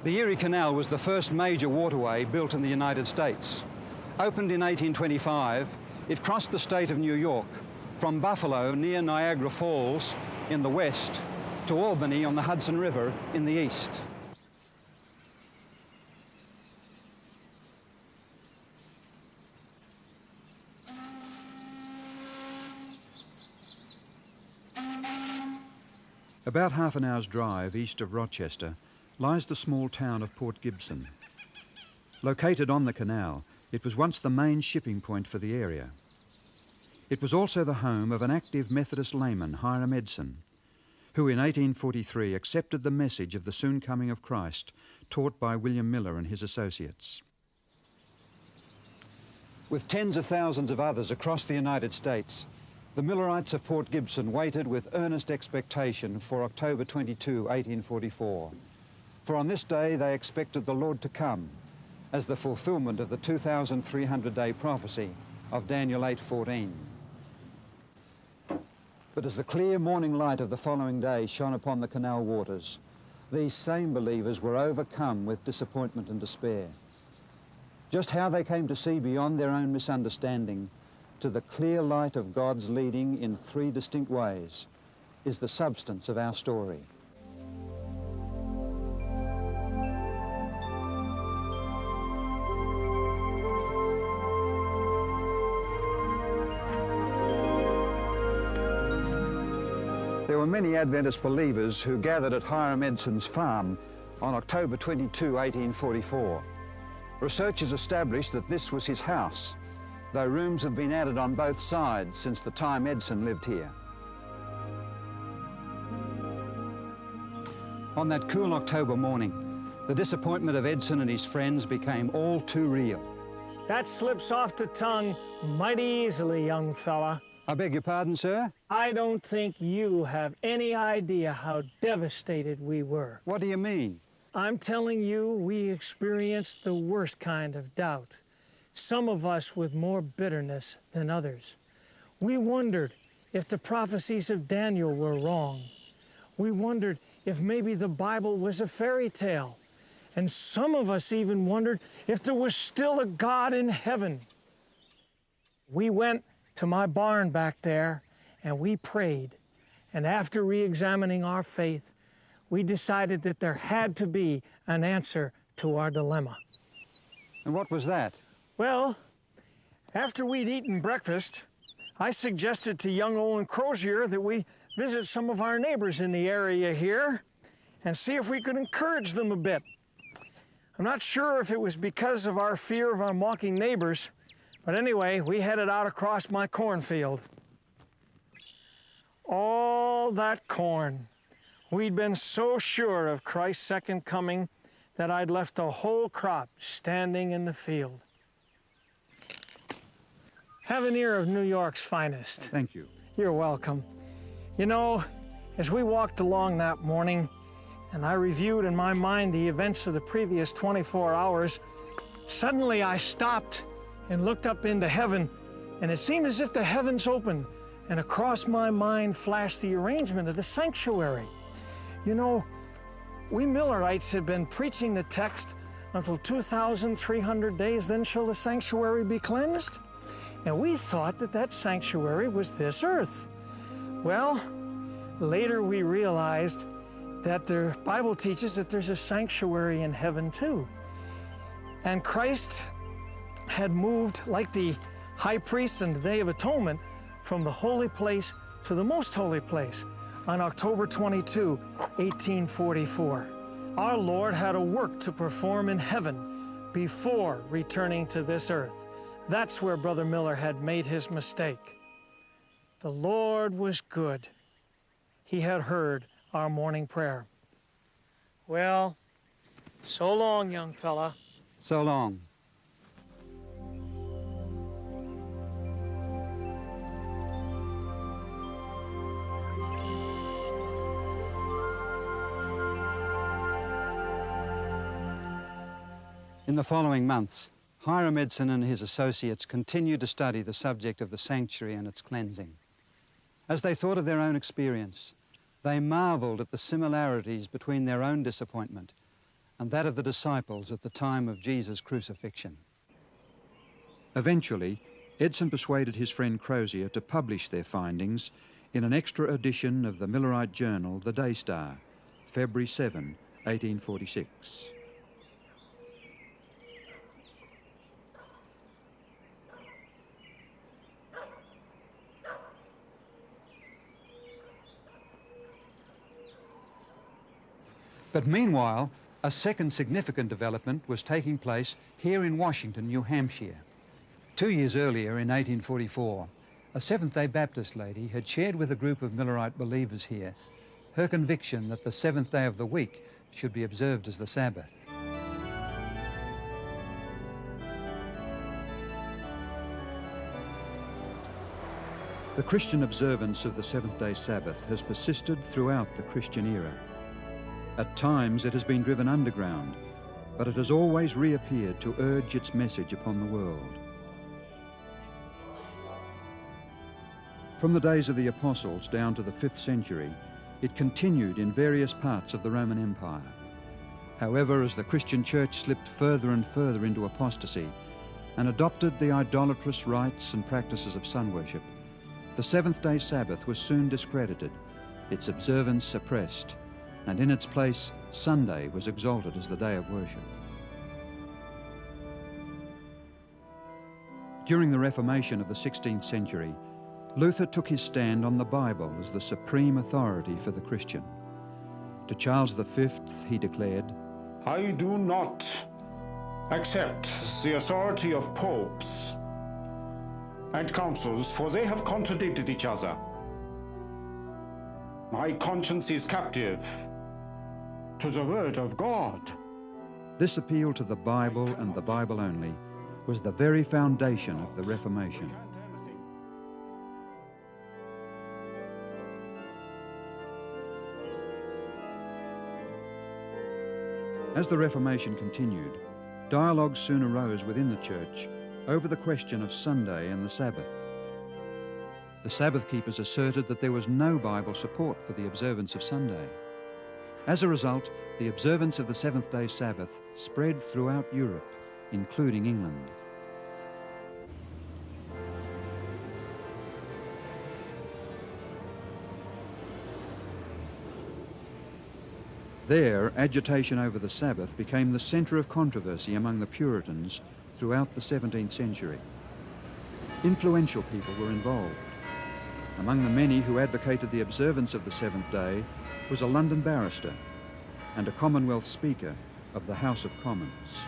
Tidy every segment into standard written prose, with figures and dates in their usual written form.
The Erie Canal was the first major waterway built in the United States. Opened in 1825, it crossed the state of New York from Buffalo near Niagara Falls in the west to Albany on the Hudson River in the east. About half an hour's drive east of Rochester lies the small town of Port Gibson. Located on the canal, it was once the main shipping point for the area. It was also the home of an active Methodist layman, Hiram Edson, who in 1843 accepted the message of the soon coming of Christ taught by William Miller and his associates. With tens of thousands of others across the United States, the Millerites of Port Gibson waited with earnest expectation for October 22, 1844. For on this day they expected the Lord to come as the fulfillment of the 2,300-day prophecy of Daniel 8:14. But as the clear morning light of the following day shone upon the canal waters, these same believers were overcome with disappointment and despair. Just how they came to see beyond their own misunderstanding to the clear light of God's leading in three distinct ways is the substance of our story. There were many Adventist believers who gathered at Hiram Edson's farm on October 22, 1844. Researchers established that this was his house, though rooms have been added on both sides since the time Edson lived here. On that cool October morning, the disappointment of Edson and his friends became all too real. That slips off the tongue mighty easily, young fella. I beg your pardon, sir? I don't think you have any idea how devastated we were. What do you mean? I'm telling you, we experienced the worst kind of doubt. Some of us with more bitterness than others. We wondered if the prophecies of Daniel were wrong. We wondered if maybe the Bible was a fairy tale. And some of us even wondered if there was still a God in heaven. We went to my barn back there and we prayed. And after re-examining our faith, we decided that there had to be an answer to our dilemma. And what was that? Well, after we'd eaten breakfast, I suggested to young Owen Crozier that we visit some of our neighbors in the area here and see if we could encourage them a bit. I'm not sure if it was because of our fear of our mocking neighbors, but anyway, we headed out across my cornfield. All that corn. We'd been so sure of Christ's second coming that I'd left the whole crop standing in the field. Have an ear of New York's finest. Thank you. You're welcome. You know, as we walked along that morning, and I reviewed in my mind the events of the previous 24 hours, suddenly I stopped and looked up into heaven, and it seemed as if the heavens opened, and across my mind flashed the arrangement of the sanctuary. You know, we Millerites had been preaching the text until 2,300 days, then shall the sanctuary be cleansed. And we thought that that sanctuary was this earth. Well, later we realized that the Bible teaches that there's a sanctuary in heaven too. And Christ had moved like the high priest on the Day of Atonement from the holy place to the most holy place on October 22, 1844. Our Lord had a work to perform in heaven before returning to this earth. That's where Brother Miller had made his mistake. The Lord was good. He had heard our morning prayer. Well, so long, young fella. So long. In the following months, Hiram Edson and his associates continued to study the subject of the sanctuary and its cleansing. As they thought of their own experience, they marveled at the similarities between their own disappointment and that of the disciples at the time of Jesus' crucifixion. Eventually, Edson persuaded his friend Crozier to publish their findings in an extra edition of the Millerite journal, The Day Star, February 7, 1846. But meanwhile, a second significant development was taking place here in Washington, New Hampshire. 2 years earlier, in 1844, a Seventh-day Baptist lady had shared with a group of Millerite believers here her conviction that the seventh day of the week should be observed as the Sabbath. The Christian observance of the seventh-day Sabbath has persisted throughout the Christian era. At times it has been driven underground, but it has always reappeared to urge its message upon the world. From the days of the Apostles down to the 5th century, it continued in various parts of the Roman Empire. However, as the Christian Church slipped further and further into apostasy and adopted the idolatrous rites and practices of sun worship, the seventh-day Sabbath was soon discredited, its observance suppressed, and in its place, Sunday was exalted as the day of worship. During the Reformation of the 16th century, Luther took his stand on the Bible as the supreme authority for the Christian. To Charles V, he declared, "I do not accept the authority of popes and councils, for they have contradicted each other. My conscience is captive to the word of God." This appeal to the Bible and the Bible only was the very foundation of the Reformation. As the Reformation continued, dialogue soon arose within the Church over the question of Sunday and the Sabbath. The Sabbath keepers asserted that there was no Bible support for the observance of Sunday. As a result, the observance of the seventh-day Sabbath spread throughout Europe, including England. There, agitation over the Sabbath became the centre of controversy among the Puritans throughout the 17th century. Influential people were involved. Among the many who advocated the observance of the seventh day was a London barrister and a Commonwealth Speaker of the House of Commons.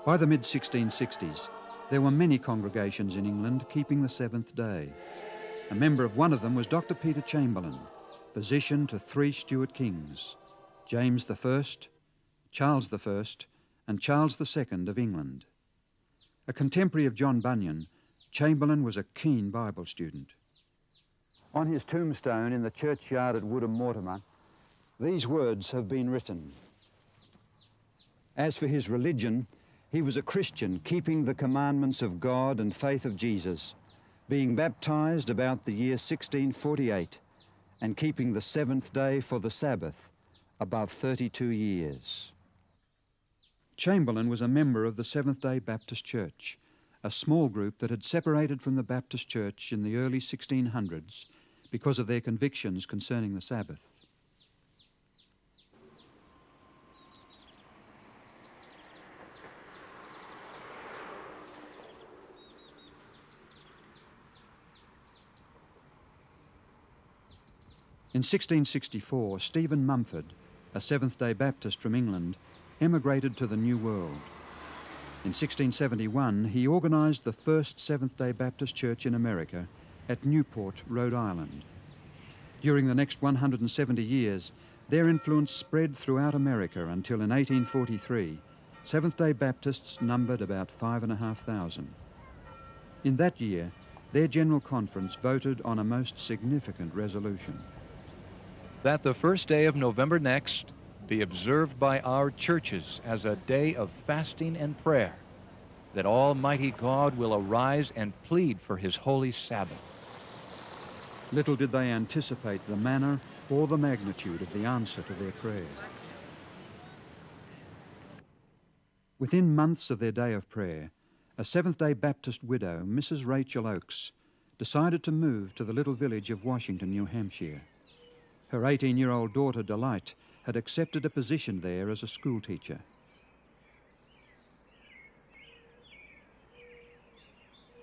By the mid-1660s, there were many congregations in England keeping the seventh day. A member of one of them was Dr. Peter Chamberlain, physician to 3 Stuart kings, James I, Charles I, and Charles II of England. A contemporary of John Bunyan, Chamberlain was a keen Bible student. On his tombstone in the churchyard at Woodham Mortimer, these words have been written. As for his religion, he was a Christian keeping the commandments of God and faith of Jesus, being baptized about the year 1648 and keeping the seventh day for the Sabbath above 32 years. Chamberlain was a member of the Seventh-day Baptist Church, a small group that had separated from the Baptist Church in the early 1600s because of their convictions concerning the Sabbath. In 1664, Stephen Mumford, a Seventh-day Baptist from England, emigrated to the New World. In 1671, he organised the first Seventh-day Baptist Church in America at Newport, Rhode Island. During the next 170 years, their influence spread throughout America until in 1843, Seventh-day Baptists numbered about 5,500. In that year, their General Conference voted on a most significant resolution. That the first day of November next be observed by our churches as a day of fasting and prayer, that Almighty God will arise and plead for his holy Sabbath. Little did they anticipate the manner or the magnitude of the answer to their prayer. Within months of their day of prayer, a Seventh-day Baptist widow, Mrs. Rachel Oakes, decided to move to the little village of Washington, New Hampshire. Her 18-year-old daughter, Delight, had accepted a position there as a schoolteacher.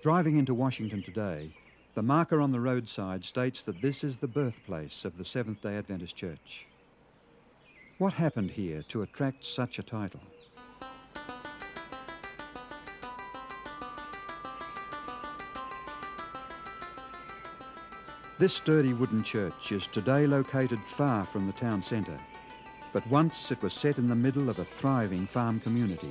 Driving into Washington today, the marker on the roadside states that this is the birthplace of the Seventh-day Adventist Church. What happened here to attract such a title? This sturdy wooden church is today located far from the town centre, but once it was set in the middle of a thriving farm community.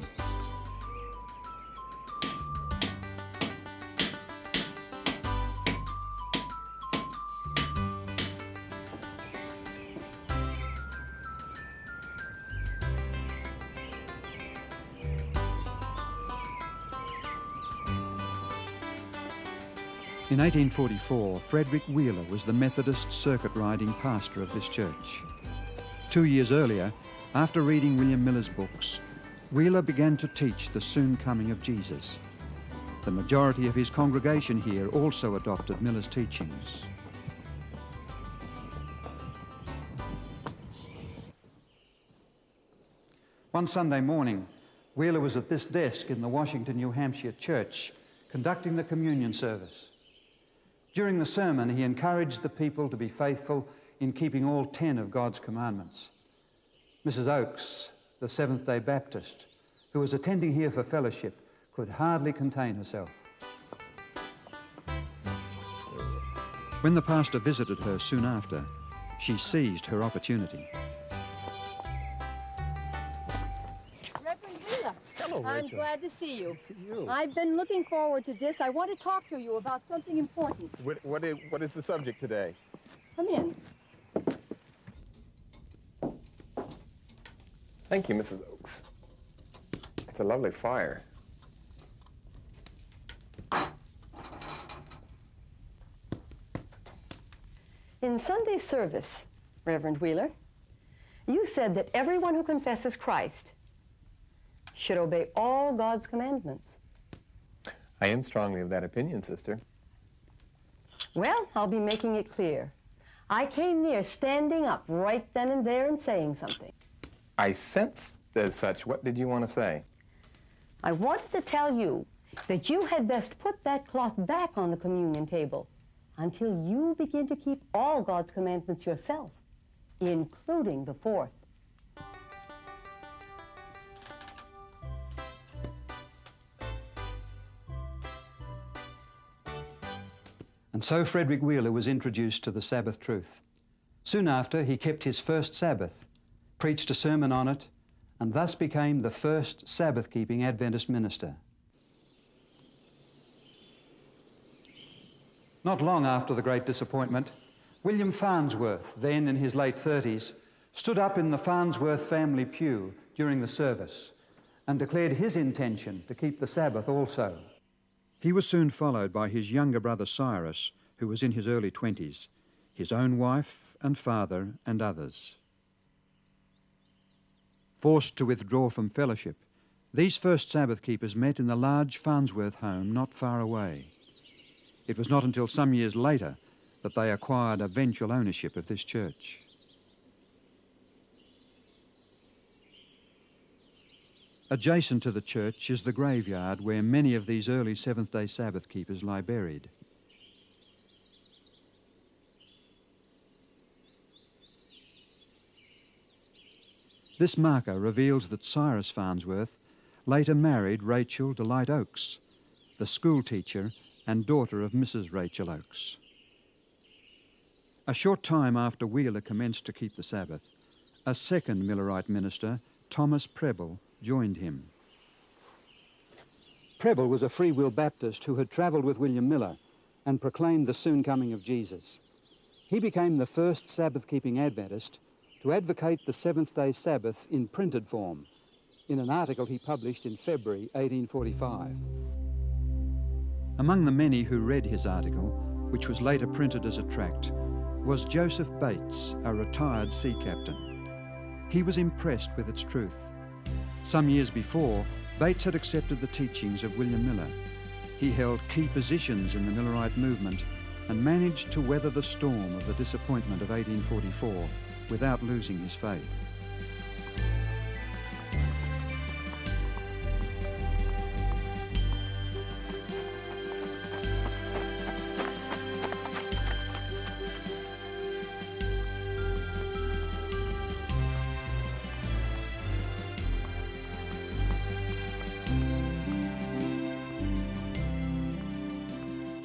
In 1844, Frederick Wheeler was the Methodist circuit-riding pastor of this church. 2 years earlier, after reading William Miller's books, Wheeler began to teach the soon coming of Jesus. The majority of his congregation here also adopted Miller's teachings. One Sunday morning, Wheeler was at this desk in the Washington, New Hampshire church, conducting the communion service. During the sermon, he encouraged the people to be faithful in keeping all 10 of God's commandments. Mrs. Oakes, the Seventh-day Baptist, who was attending here for fellowship, could hardly contain herself. When the pastor visited her soon after, she seized her opportunity. Reverend Wheeler. Hello, Rachel. I'm glad to see you. Good to see you. I've been looking forward to this. I want to talk to you about something important. What is the subject today? Come in. Thank you, Mrs. Oakes. It's a lovely fire. In Sunday service, Reverend Wheeler, you said that everyone who confesses Christ should obey all God's commandments. I am strongly of that opinion, sister. Well, I'll be making it clear. I came near standing up right then and there and saying something. I sensed as such. What did you want to say? I wanted to tell you that you had best put that cloth back on the communion table until you begin to keep all God's commandments yourself, including the fourth. And so Frederick Wheeler was introduced to the Sabbath truth. Soon after, he kept his first Sabbath, preached a sermon on it, and thus became the first Sabbath-keeping Adventist minister. Not long after the Great Disappointment, William Farnsworth, then in his late 30s, stood up in the Farnsworth family pew during the service and declared his intention to keep the Sabbath also. He was soon followed by his younger brother Cyrus, who was in his early 20s, his own wife and father and others. Forced to withdraw from fellowship, these first Sabbath keepers met in the large Farnsworth home not far away. It was not until some years later that they acquired eventual ownership of this church. Adjacent to the church is the graveyard where many of these early Seventh-day Sabbath keepers lie buried. This marker reveals that Cyrus Farnsworth later married Rachel Delight Oakes, the school teacher and daughter of Mrs. Rachel Oakes. A short time after Wheeler commenced to keep the Sabbath, a second Millerite minister, Thomas Preble, joined him. Preble was a Free Will Baptist who had travelled with William Miller and proclaimed the soon coming of Jesus. He became the first Sabbath-keeping Adventist to advocate the Seventh-day Sabbath in printed form in an article he published in February 1845. Among the many who read his article which was later printed as a tract, was Joseph Bates, a retired sea captain. He was impressed with its truth. Some years before, Bates had accepted the teachings of William Miller. He held key positions in the Millerite movement and managed to weather the storm of the disappointment of 1844 without losing his faith.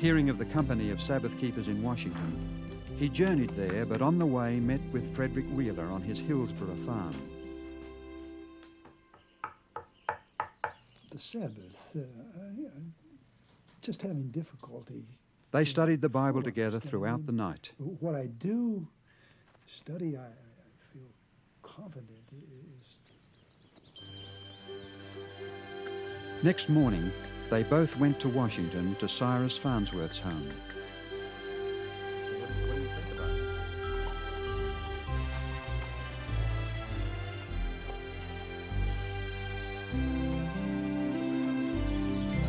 Hearing of the company of Sabbath keepers in Washington, he journeyed there, but on the way met with Frederick Wheeler on his Hillsborough farm. The Sabbath, I'm just having difficulty. They studied the Bible together throughout the night. What I do study, I feel confident is... Next morning, they both went to Washington to Cyrus Farnsworth's home. What do you think about it?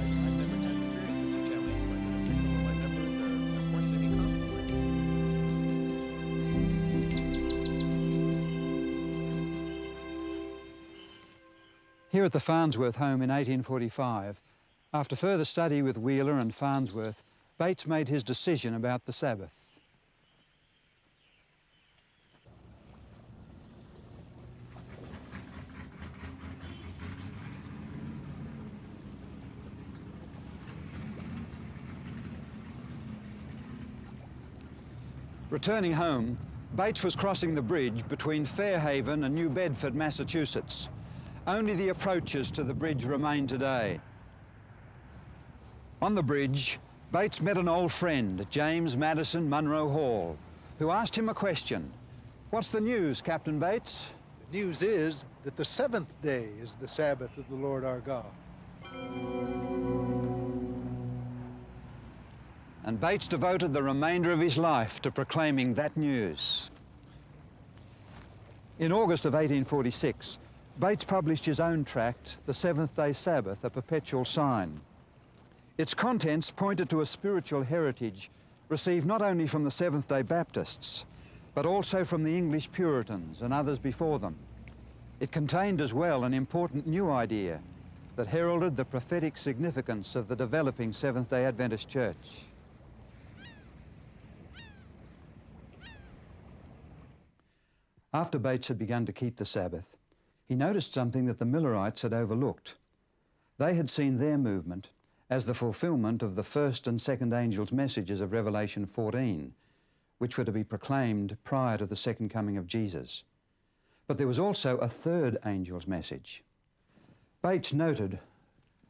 I've never had experienced such a challenge like this. Some of my members are questioning me constantly. Here at the Farnsworth home in 1845, after further study with Wheeler and Farnsworth, Bates made his decision about the Sabbath. Returning home, Bates was crossing the bridge between Fairhaven and New Bedford, Massachusetts. Only the approaches to the bridge remain today. On the bridge, Bates met an old friend, James Madison Munro Hall, who asked him a question. "What's the news, Captain Bates?" The news is that the seventh day is the Sabbath of the Lord our God. And Bates devoted the remainder of his life to proclaiming that news. In August of 1846, Bates published his own tract, The Seventh-day Sabbath, a Perpetual Sign. Its contents pointed to a spiritual heritage received not only from the Seventh-day Baptists, but also from the English Puritans and others before them. It contained as well an important new idea that heralded the prophetic significance of the developing Seventh-day Adventist Church. After Bates had begun to keep the Sabbath, he noticed something that the Millerites had overlooked. They had seen their movement as the fulfillment of the first and second angels' messages of Revelation 14, which were to be proclaimed prior to the second coming of Jesus. But there was also a third angel's message. Bates noted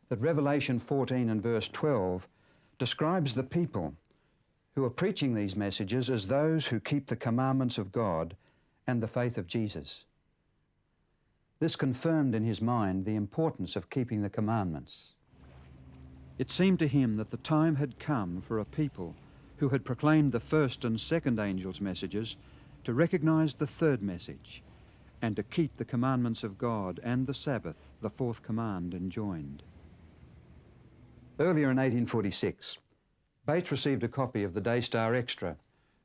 that Revelation 14 and verse 12 describes the people who are preaching these messages as those who keep the commandments of God and the faith of Jesus. This confirmed in his mind the importance of keeping the commandments. It seemed to him that the time had come for a people who had proclaimed the first and second angels' messages to recognize the third message and to keep the commandments of God and the Sabbath, the fourth command, enjoined. Earlier in 1846, Bates received a copy of the Daystar Extra,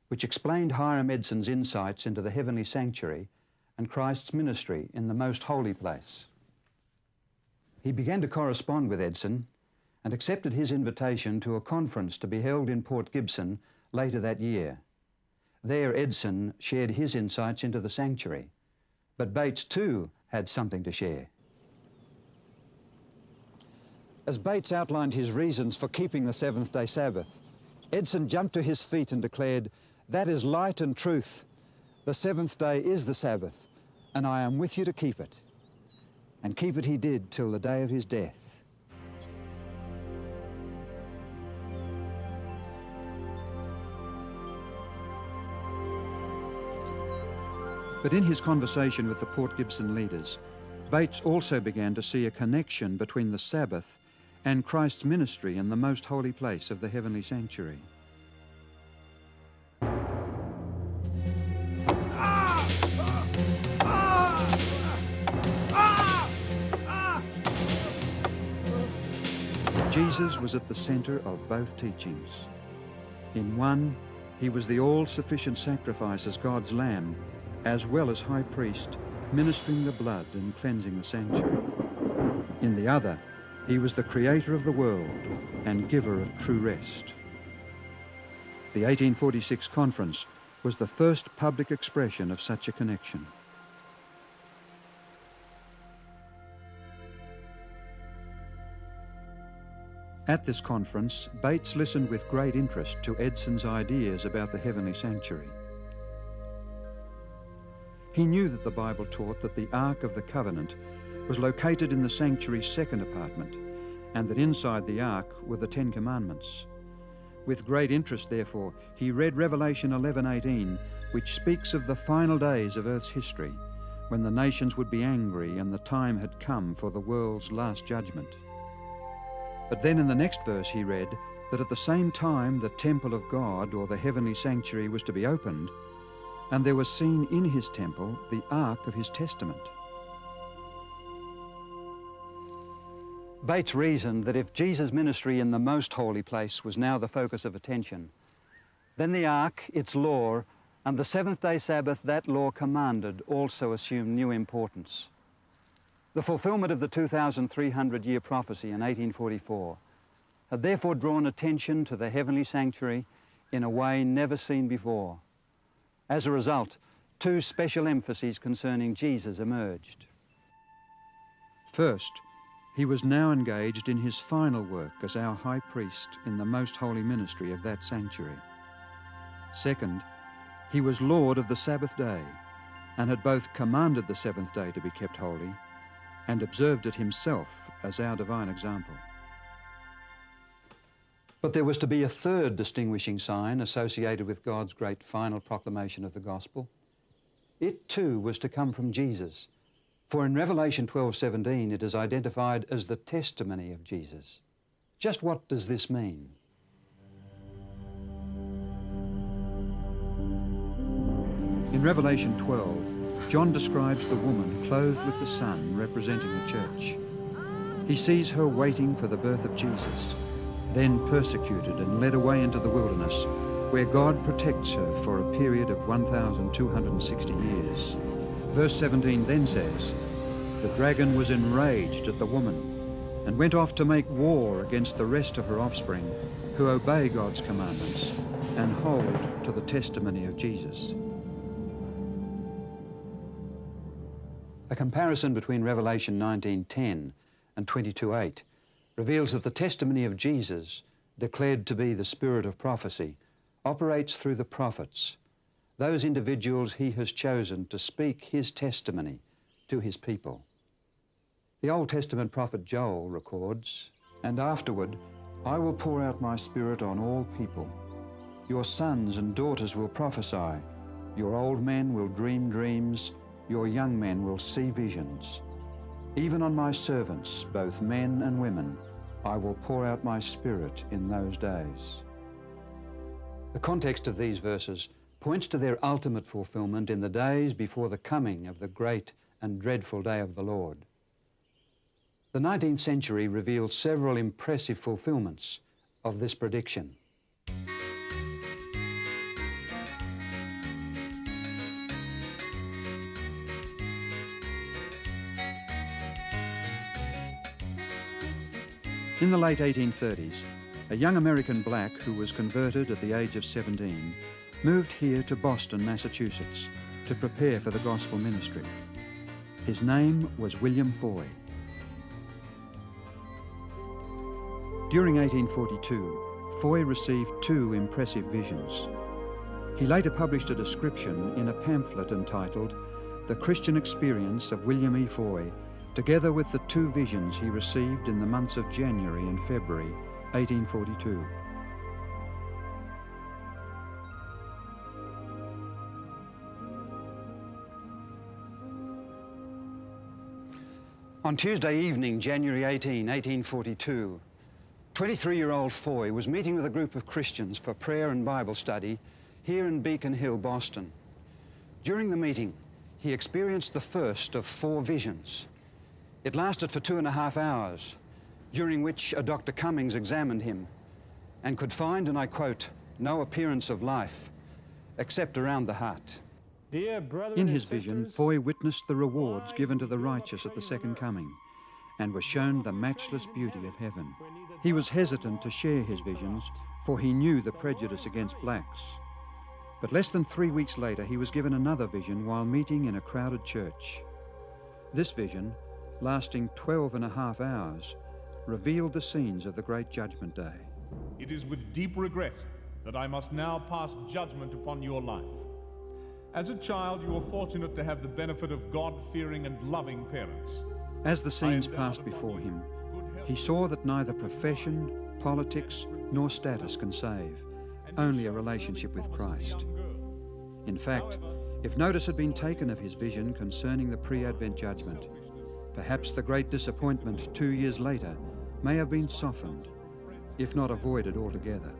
which explained Hiram Edson's insights into the heavenly sanctuary and Christ's ministry in the most holy place. He began to correspond with Edson and accepted his invitation to a conference to be held in Port Gibson later that year. There, Edson shared his insights into the sanctuary, but Bates too had something to share. As Bates outlined his reasons for keeping the seventh-day Sabbath, Edson jumped to his feet and declared, "That is light and truth. The seventh day is the Sabbath, and I am with you to keep it." And keep it he did till the day of his death. But in his conversation with the Port Gibson leaders, Bates also began to see a connection between the Sabbath and Christ's ministry in the most holy place of the heavenly sanctuary. Jesus was at the centre of both teachings. In one, he was the all-sufficient sacrifice as God's Lamb, as well as High Priest, ministering the blood and cleansing the sanctuary. In the other, he was the creator of the world and giver of true rest. The 1846 conference was the first public expression of such a connection. At this conference, Bates listened with great interest to Edson's ideas about the heavenly sanctuary. He knew that the Bible taught that the Ark of the Covenant was located in the sanctuary's second apartment, and that inside the Ark were the Ten Commandments. With great interest, therefore, he read Revelation 11:18, which speaks of the final days of Earth's history, when the nations would be angry and the time had come for the world's last judgment. But then in the next verse he read that at the same time the temple of God, or the heavenly sanctuary, was to be opened, and there was seen in his temple the ark of his testament. Bates reasoned that if Jesus' ministry in the most holy place was now the focus of attention, then the ark, its law, and the seventh-day Sabbath that law commanded also assumed new importance. The fulfillment of the 2,300-year prophecy in 1844 had therefore drawn attention to the heavenly sanctuary in a way never seen before. As a result, two special emphases concerning Jesus emerged. First, he was now engaged in his final work as our high priest in the most holy ministry of that sanctuary. Second, he was Lord of the Sabbath day and had both commanded the seventh day to be kept holy and observed it himself as our divine example. But there was to be a third distinguishing sign associated with God's great final proclamation of the gospel. It too was to come from Jesus, for in Revelation 12:17 it is identified as the testimony of Jesus. Just what does this mean? In Revelation 12, John describes the woman clothed with the sun representing the church. He sees her waiting for the birth of Jesus, then persecuted and led away into the wilderness, where God protects her for a period of 1,260 years. Verse 17 then says, "The dragon was enraged at the woman and went off to make war against the rest of her offspring, who obey God's commandments and hold to the testimony of Jesus." A comparison between Revelation 19:10 and 22:8 reveals that the testimony of Jesus, declared to be the spirit of prophecy, operates through the prophets, those individuals he has chosen to speak his testimony to his people. The Old Testament prophet Joel records, "And afterward I will pour out my spirit on all people. Your sons and daughters will prophesy, your old men will dream dreams, your young men will see visions. Even on my servants, both men and women, I will pour out my spirit in those days." The context of these verses points to their ultimate fulfillment in the days before the coming of the great and dreadful day of the Lord. The 19th century reveals several impressive fulfillments of this prediction. In the late 1830s, a young American black who was converted at the age of 17 moved here to Boston, Massachusetts, to prepare for the gospel ministry. His name was William Foy. During 1842, Foy received two impressive visions. He later published a description in a pamphlet entitled "The Christian Experience of William E. Foy," together with the two visions he received in the months of January and February 1842. On Tuesday evening, January 18, 1842, 23-year-old Foy was meeting with a group of Christians for prayer and Bible study here in Beacon Hill, Boston. During the meeting, he experienced the first of 4 visions. It lasted for 2.5 hours. during which a Dr. Cummings examined him and could find, and I quote, "no appearance of life except around the heart." In his vision, Foy witnessed the rewards given to the righteous at the second coming and was shown the matchless beauty of heaven. He was hesitant to share his visions, for he knew the prejudice against blacks. But less than 3 weeks later, he was given another vision while meeting in a crowded church. This vision, lasting 12.5 hours, revealed the scenes of the Great Judgment Day. It is with deep regret that I must now pass judgment upon your life. As a child, you were fortunate to have the benefit of God-fearing and loving parents. As the scenes passed before him, he saw that neither profession, politics, nor status can save, only a relationship with Christ. In fact, if notice had been taken of his vision concerning the pre-Advent judgment, perhaps the great disappointment 2 years later may have been softened, if not avoided altogether.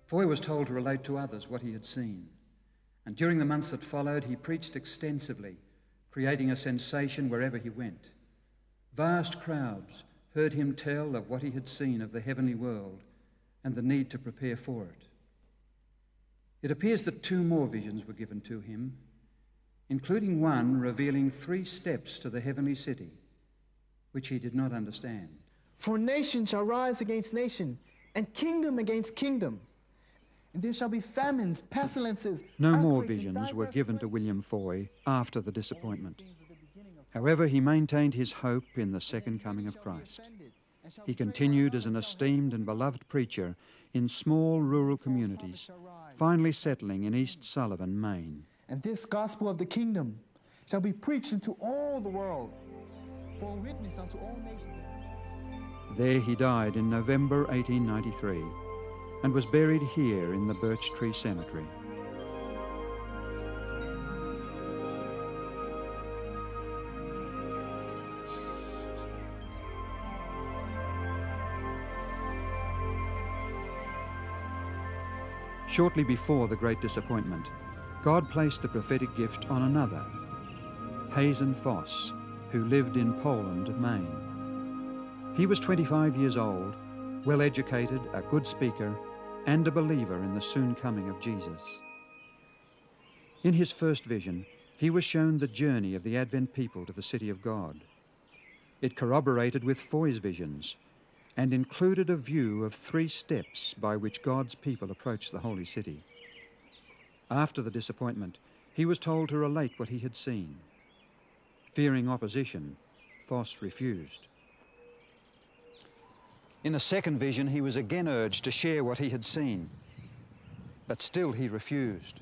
Foy was told to relate to others what he had seen, and during the months that followed, he preached extensively, creating a sensation wherever he went. Vast crowds heard him tell of what he had seen of the heavenly world and the need to prepare for it. It appears that 2 more visions were given to him, including one revealing 3 steps to the heavenly city, which he did not understand. For nation shall rise against nation, and kingdom against kingdom. And there shall be famines, pestilences. No more earthquakes, and visions were diverse given to places. William Foy after the disappointment. However, he maintained his hope in the second coming of Christ. He continued as an esteemed and beloved preacher in small rural communities, finally settling in East Sullivan, Maine. And this gospel of the kingdom shall be preached into all the world, for a witness unto all nations. There he died in November 1893 and was buried here in the Birch Tree Cemetery. Shortly before the Great Disappointment, God placed the prophetic gift on another, Hazen Foss, who lived in Poland, Maine. He was 25 years old, well-educated, a good speaker, and a believer in the soon coming of Jesus. In his first vision, he was shown the journey of the Advent people to the city of God. It corroborated with Foy's visions and included a view of 3 steps by which God's people approach the holy city. After the disappointment, he was told to relate what he had seen. Fearing opposition, Foss refused. In a second vision, he was again urged to share what he had seen, but still he refused.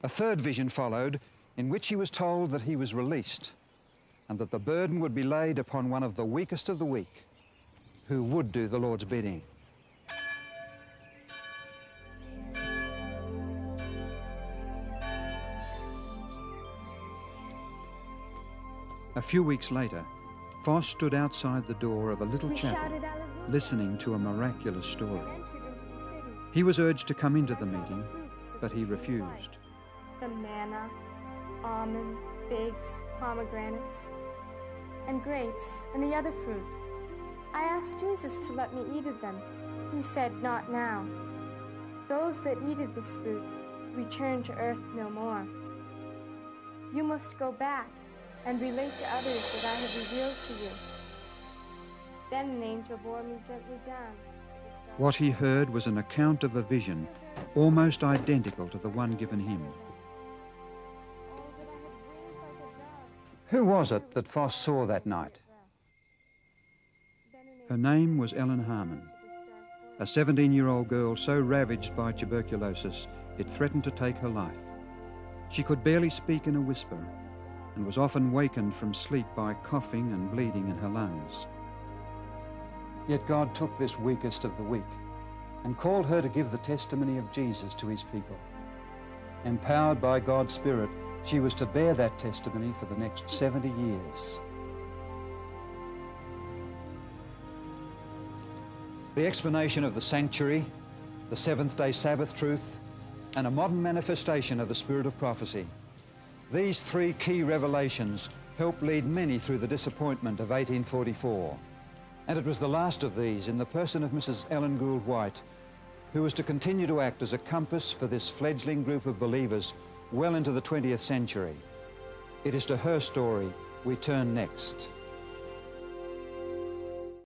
A third vision followed, in which he was told that he was released and that the burden would be laid upon one of the weakest of the weak, who would do the Lord's bidding. A few weeks later, Foss stood outside the door of a little chapel, listening to a miraculous story. He was urged to come into the meeting, but he refused. The manna, almonds, figs, pomegranates, and grapes, and the other fruit. I asked Jesus to let me eat of them. He said, "Not now. Those that eat of this fruit return to earth no more. You must go back and relate to others that I have revealed to you." Then an angel bore me gently down. What he heard was an account of a vision almost identical to the one given him. Who was it that Foss saw that night? Her name was Ellen Harmon, a 17-year-old girl so ravaged by tuberculosis it threatened to take her life. She could barely speak in a whisper and was often wakened from sleep by coughing and bleeding in her lungs. Yet God took this weakest of the weak and called her to give the testimony of Jesus to his people. Empowered by God's Spirit, she was to bear that testimony for the next 70 years. The explanation of the sanctuary, the seventh-day Sabbath truth, and a modern manifestation of the spirit of prophecy These three key revelations helped lead many through the disappointment of 1844. And it was the last of these, in the person of Mrs. Ellen Gould White, who was to continue to act as a compass for this fledgling group of believers well into the 20th century. It is to her story we turn next.